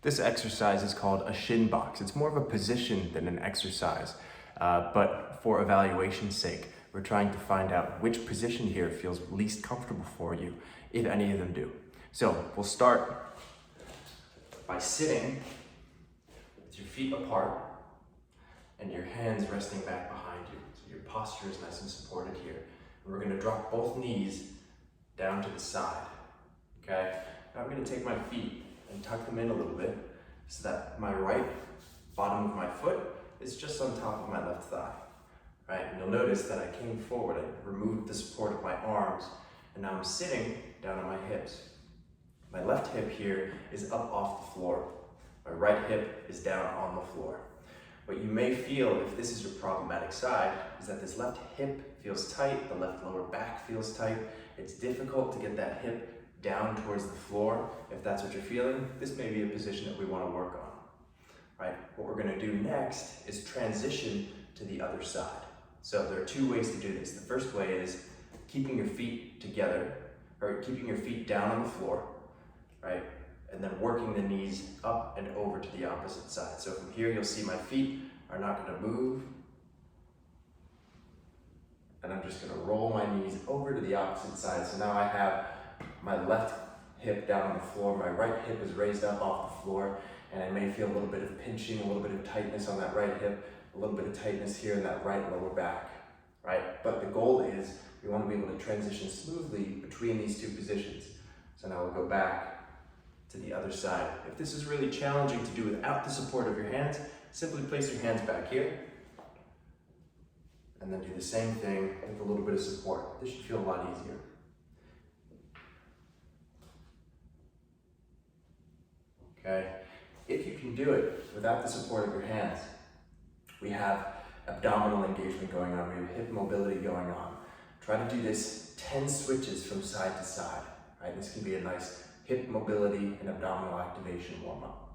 This exercise is called a shin box. It's more of a position than an exercise, but for evaluation's sake, we're trying to find out which position here feels least comfortable for you, if any of them do. So we'll start by sitting with your feet apart and your hands resting back behind you. So your posture is nice and supported here. And we're gonna drop both knees down to the side, okay? Now I'm gonna take my feet and tuck them in a little bit so that my right bottom of my foot is just on top of my left thigh, right? And you'll notice that I came forward, I removed the support of my arms, and now I'm sitting down on my hips. My left hip here is up off the floor. My right hip is down on the floor. What you may feel, if this is your problematic side, is that this left hip feels tight, the left lower back feels tight. It's difficult to get that hip down towards the floor. If that's what you're feeling, this may be a position that we want to work on, right? What we're going to do next is transition to the other side. So there are two ways to do this. The first way is keeping your feet together, or keeping your feet down on the floor, right? And then working the knees up and over to the opposite side. So from here, you'll see my feet are not going to move. And I'm just going to roll my knees over to the opposite side. So now I have my left hip down on the floor, my right hip is raised up off the floor, and I may feel a little bit of pinching, a little bit of tightness on that right hip, a little bit of tightness here in that right lower back, right? But the goal is we want to be able to transition smoothly between these two positions. So now we'll go back to the other side. If this is really challenging to do without the support of your hands, simply place your hands back here, and then do the same thing with a little bit of support. This should feel a lot easier. Okay. If you can do it without the support of your hands, we have abdominal engagement going on, we have hip mobility going on. Try to do this 10 switches from side to side, right? This can be a nice hip mobility and abdominal activation warm-up.